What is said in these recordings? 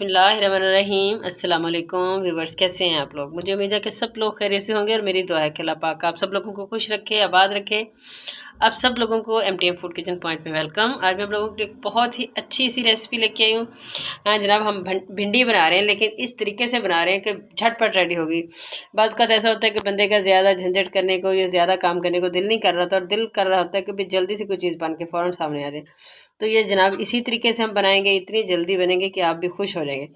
बिस्मिल्लाहिर्रहमानिर्रहीम। अस्सलाम वालेकुम व्यूवर्स, कैसे हैं आप लोग। मुझे उम्मीद है कि सब लोग खैरियत से होंगे और मेरी दुआ है कि अल्लाह पाक आप सब लोगों को खुश रखे, आबाद रखे। आप सब लोगों को MTM फूड किचन पॉइंट में वेलकम। आज मैं आप लोगों को एक बहुत ही अच्छी सी रेसिपी लेके आई हूँ। जनाब, हम भिंडी बना रहे हैं, लेकिन इस तरीके से बना रहे हैं कि झटपट रेडी होगी। बाज़ का ऐसा होता है कि बंदे का ज़्यादा झंझट करने को या ज़्यादा काम करने को दिल नहीं कर रहा था, और दिल कर रहा होता है कि भाई जल्दी से कोई चीज़ बन के फ़ौरन सामने आ जाए। तो ये जनाब इसी तरीके से हम बनाएंगे, इतनी जल्दी बनेंगे कि आप भी खुश हो जाएंगे।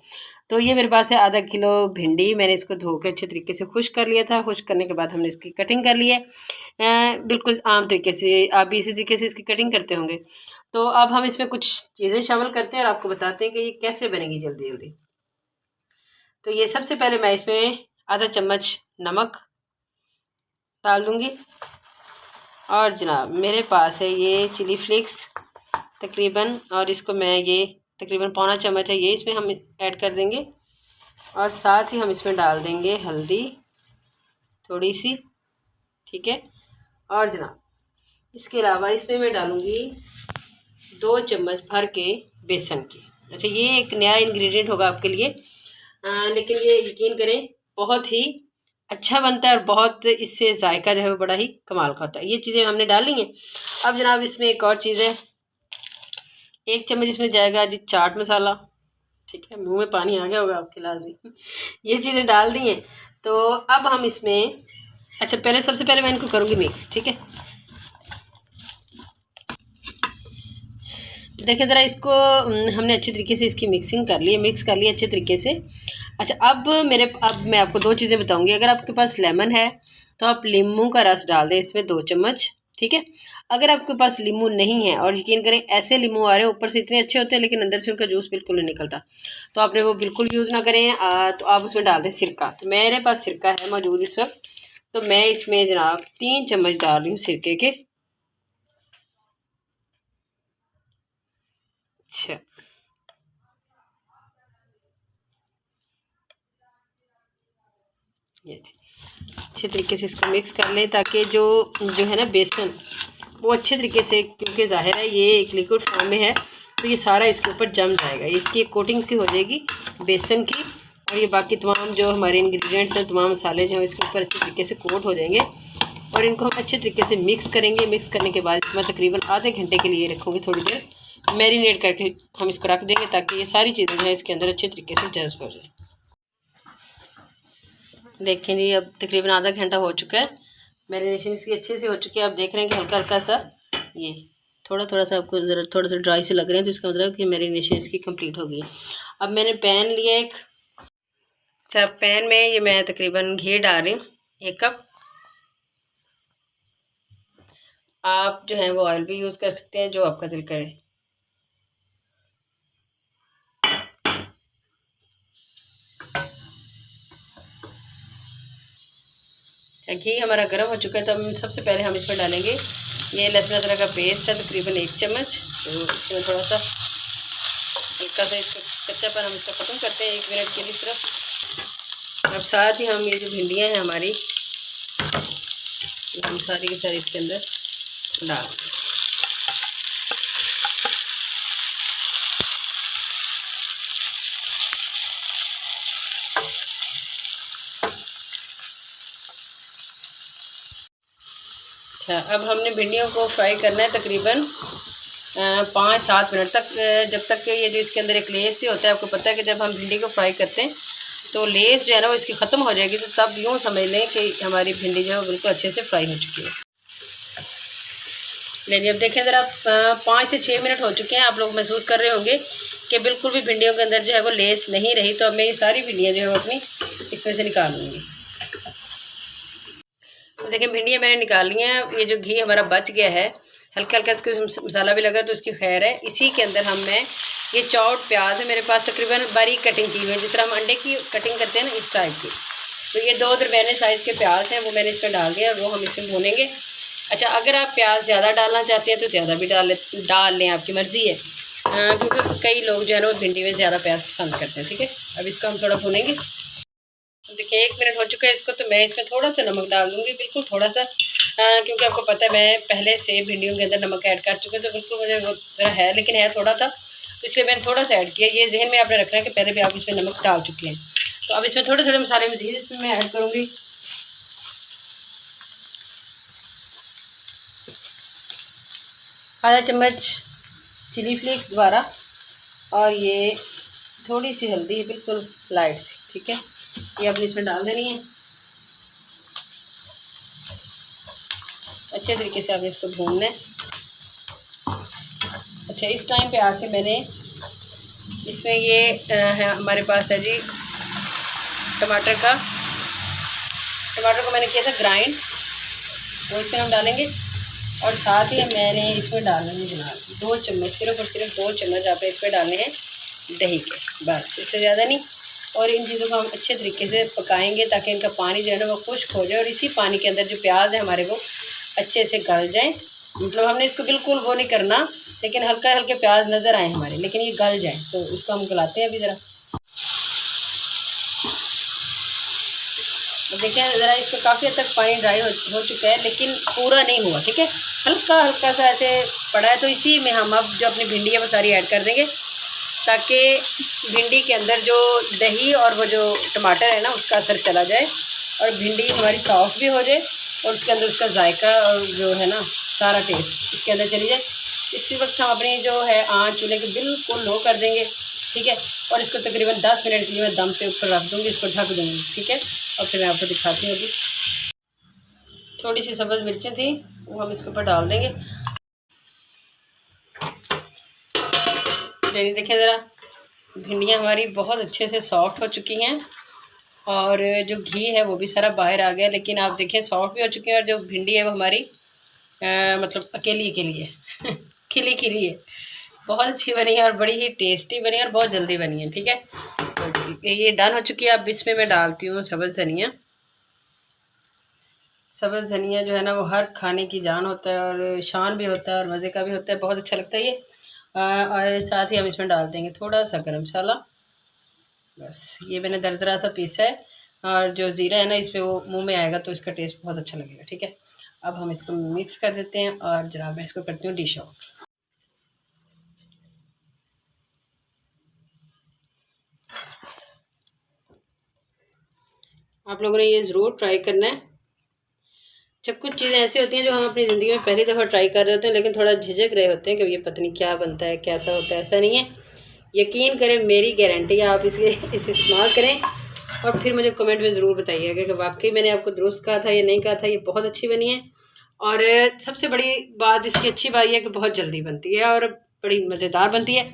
तो ये मेरे पास है आधा किलो भिंडी। मैंने इसको धो के अच्छे तरीके से खुश कर लिया था। खुश करने के बाद हमने इसकी कटिंग कर ली है, बिल्कुल आम तरीके से। आप भी इसी तरीके से इसकी कटिंग करते होंगे। तो अब हम इसमें कुछ चीज़ें शामिल करते हैं और आपको बताते हैं कि ये कैसे बनेगी जल्दी जल्दी। तो ये सबसे पहले मैं इसमें आधा चम्मच नमक डाल दूँगी। और जनाब मेरे पास है ये चिली फ्लेक्स तकरीबन, और इसको मैं ये तकरीबन पौना चम्मच है, ये इसमें हम ऐड कर देंगे। और साथ ही हम इसमें डाल देंगे हल्दी थोड़ी सी, ठीक है। और जनाब इसके अलावा इसमें मैं डालूँगी 2 चम्मच भर के बेसन की। अच्छा, ये एक नया इंग्रेडिएंट होगा आपके लिए, लेकिन ये यकीन करें बहुत ही अच्छा बनता है और बहुत इससे जायका जो है वो बड़ा ही कमाल का होता है। ये चीज़ें हमने डाली हैं। अब जनाब इसमें एक और चीज़ है, 1 चम्मच इसमें जाएगा जी चाट मसाला, ठीक है। मुंह में पानी आ गया होगा आपके लाजमी। ये चीज़ें डाल दी हैं। तो अब हम इसमें, अच्छा पहले सबसे पहले मैं इनको करूँगी मिक्स, ठीक है। देखिए ज़रा इसको हमने अच्छे तरीके से इसकी मिक्सिंग कर ली है, मिक्स कर ली अच्छे तरीके से। अच्छा, अब मैं आपको 2 चीज़ें बताऊंगी। अगर आपके पास लेमन है तो आप नींबू का रस डाल दें इसमें 2 चम्मच, ठीक है। अगर आपके पास नींबू नहीं है, और यकीन करें ऐसे नींबू आ रहे हैं ऊपर से इतने अच्छे होते हैं लेकिन अंदर से उनका जूस बिल्कुल नहीं निकलता, तो आपने वो बिल्कुल यूज़ ना करें। तो आप उसमें डाल दें सिरका। तो मेरे पास सिरका है मौजूद इस वक्त, तो मैं इसमें जनाब 3 चम्मच डाल रही हूँ सिरके के। अच्छा, ये अच्छे तरीके से इसको मिक्स कर लें, ताकि जो है ना बेसन वो अच्छे तरीके से, क्योंकि ज़ाहिर है ये एक लिक्विड फॉर्म में है तो ये सारा इसके ऊपर जम जाएगा, इसकी एक कोटिंग सी हो जाएगी बेसन की। और ये बाकी तमाम जो हमारे इंग्रेडिएंट्स हैं, तमाम मसाले जो हैं इसके ऊपर अच्छे तरीके से कोट हो जाएंगे। और इनको हम अच्छे तरीके से मिक्स करेंगे। मिक्स करने के बाद मैं तकरीबन आधे घंटे के लिए रखूँगी, थोड़ी देर मैरिनेट करके हम इसको रख देंगे, ताकि ये सारी चीज़ें जो है इसके अंदर अच्छे तरीके से जज्ब हो जाए। देखें जी, अब तकरीबन आधा घंटा हो चुका है, मैरिनेशन इसकी अच्छे से हो चुकी है। आप देख रहे हैं कि हल्का हल्का सा ये थोड़ा सा आपको ज़रा थोड़ा सा ड्राई से लग रहे हैं, तो इसका मतलब कि मैरिनेशन इसकी कंप्लीट हो गई है। अब मैंने पैन लिया एक। अच्छा, पैन में ये मैं तकरीबन घी डाल रही हूँ 1 कप। आप जो है वो ऑयल भी यूज़ कर सकते हैं, जो आपका दिल करे। घी हमारा गर्म हो चुका है, तो हम सबसे पहले हम इसमें डालेंगे ये लहसुन अदरक का पेस्ट है तकरीबन 1 चम्मच। तो इसमें थोड़ा सा हल्का सा इसको कच्चापन हम इसका ख़त्म करते हैं 1 मिनट के लिए सिर्फ। अब साथ ही हम ये जो भिंडियाँ हैं हमारी, हम सारी की सारी इसके अंदर डाल दें। अच्छा, अब हमने भिंडियों को फ्राई करना है तकरीबन 5-7 मिनट तक, जब तक कि ये जो इसके अंदर एक लेस से होता है। आपको पता है कि जब हम भिंडी को फ्राई करते हैं तो लेस जो है ना वो इसकी ख़त्म हो जाएगी, तो तब यूँ समझ लें कि हमारी भिंडी जो है बिल्कुल अच्छे से फ्राई हो चुकी है। लेकिन अब देखें ज़रा 5 से 6 मिनट हो चुके हैं। आप लोग महसूस कर रहे होंगे कि बिल्कुल भी भिंडियों के अंदर जो है वो लेस नहीं रही। तो अब मैं ये सारी भिंडियाँ जो है वो अपनी इसमें से निकाल लूँगी। देखिए भिंडियाँ मैंने निकाल ली हैं। ये जो घी हमारा बच गया है, हल्का हल्का इसको मसाला भी लगा तो इसकी खैर है। इसी के अंदर मैं ये चॉप्ड प्याज है मेरे पास तकरीबन बारीक कटिंग की हुई है, जिस तरह हम अंडे की कटिंग करते हैं ना, इस टाइप की। तो ये 2 दरमियाने साइज़ के प्याज हैं, वो मैंने इसमें डाल दिया और वो हम इसमें भूनेंगे। अच्छा, अगर आप प्याज ज़्यादा डालना चाहते हैं तो ज़्यादा भी डाल लें, आपकी मर्ज़ी है, क्योंकि कई लोग जो है ना वो भिंडी में ज़्यादा प्याज पसंद करते हैं, ठीक है। अब इसको हम थोड़ा भूनेंगे। देखिए 1 मिनट हो चुका है इसको, तो मैं इसमें थोड़ा सा नमक डाल दूँगी, बिल्कुल थोड़ा सा, क्योंकि आपको पता है मैं पहले से भिंडियों के अंदर नमक ऐड कर चुकी हूँ, तो बिल्कुल मुझे वो ज़रा है, लेकिन है थोड़ा था। तो इसलिए मैंने थोड़ा सा ऐड किया। ये जहन में आपने रखना है कि पहले भी आप इसमें नमक डाल चुके हैं। तो अब इसमें थोड़े थोड़े मसाले मज़ीद इसमें मैं ऐड करूँगी। आधा चम्मच चिली फ्लेक्स दोबारा, और ये थोड़ी सी हल्दी है, बिल्कुल लाइट सी, ठीक है। ये अपने इसमें डाल देनी है। अच्छे तरीके से आपने इसको भूनना है। अच्छा, इस टाइम पे आके मैंने इसमें ये है हमारे पास है जी टमाटर को मैंने किया था ग्राइंड, वो इसमें हम डालेंगे। और साथ ही मैंने इसमें डालना है जनाब 2 चम्मच, सिर्फ और सिर्फ 2 चम्मच आपने इसमें डालने हैं दही के, बस, इससे ज़्यादा नहीं। और इन चीज़ों को हम अच्छे तरीके से पकाएंगे ताकि इनका पानी जो है ना वो खुश्क हो जाए, और इसी पानी के अंदर जो प्याज है हमारे वो अच्छे से गल जाए। मतलब हमने इसको बिल्कुल वो नहीं करना, लेकिन हल्का हल्के प्याज नज़र आए हमारे, लेकिन ये गल जाए। तो इसको हम गलाते हैं अभी ज़रा। देखिए ज़रा इसको काफ़ी हद तक पानी ड्राई हो चुका है, लेकिन पूरा नहीं हुआ, ठीक है। हल्का हल्का सा ऐसे पड़ा है। तो इसी में हम अब जो अपनी भिंडी है वो सारी ऐड कर देंगे, ताकि भिंडी के अंदर जो दही और वो जो टमाटर है ना उसका असर चला जाए, और भिंडी हमारी सॉफ्ट भी हो जाए, और उसके अंदर उसका जायका और जो है ना सारा टेस्ट इसके अंदर चली जाए। इसी वक्त हम अपनी जो है आँच चूल्हे की बिल्कुल लो कर देंगे, ठीक है। और इसको तकरीबन 10 मिनट के लिए मैं दम पे ऊपर रख दूँगी, इसको ढक दूँगी, ठीक है। और फिर मैं आपको दिखाती हूँ। अभी थोड़ी सी सब्ज़ मिर्चें थी, वो हम इसके ऊपर डाल देंगे। देखिए ज़रा भिंडियाँ हमारी बहुत अच्छे से सॉफ्ट हो चुकी हैं, और जो घी है वो भी सारा बाहर आ गया। लेकिन आप देखें सॉफ्ट भी हो चुकी है, और जो भिंडी है वो हमारी मतलब अकेली है खिली खिली है, बहुत अच्छी बनी है, और बड़ी ही टेस्टी बनी है, और बहुत जल्दी बनी है, ठीक है। तो ये डन हो चुकी है। अब इसमें मैं डालती हूँ सब्ज़ धनिया। सब्ज़ धनिया जो है ना वो हर खाने की जान होता है, और शान भी होता है, और मज़े का भी होता है, बहुत अच्छा लगता है ये। और साथ ही हम इसमें डाल देंगे थोड़ा सा गरम मसाला, बस। ये मैंने दरदरा सा पीसा है, और जो ज़ीरा है ना इसमें वो मुंह में आएगा तो इसका टेस्ट बहुत अच्छा लगेगा, ठीक है। अब हम इसको मिक्स कर देते हैं, और जनाब मैं इसको करती हूँ डिश आउट। आप लोगों ने ये ज़रूर ट्राई करना है। जब कुछ चीज़ें ऐसी होती हैं जो हम अपनी ज़िंदगी में पहली दफ़ा ट्राई कर रहे होते हैं, लेकिन थोड़ा झिझक रहे होते हैं कि ये पता नहीं क्या बनता है, कैसा होता है। ऐसा नहीं है, यकीन करें, मेरी गारंटी है। आप इसे इस्तेमाल करें, और फिर मुझे कमेंट में ज़रूर बताइएगा कि वाकई मैंने आपको दुरुस्त कहा था या नहीं कहा था। ये बहुत अच्छी बनी है, और सबसे बड़ी बात इसकी अच्छी बात यह है कि बहुत जल्दी बनती है, और बड़ी मज़ेदार बनती है।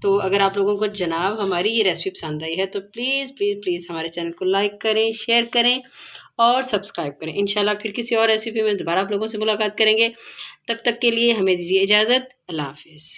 तो अगर आप लोगों को जनाब हमारी ये रेसिपी पसंद आई है तो प्लीज़ प्लीज़ प्लीज़ हमारे चैनल को लाइक करें, शेयर करें, और सब्सक्राइब करें। इंशाल्लाह फिर किसी और रेसिपी में दोबारा आप लोगों से मुलाकात करेंगे। तब तक के लिए हमें दीजिए इजाज़त। अल्लाह हाफिज़।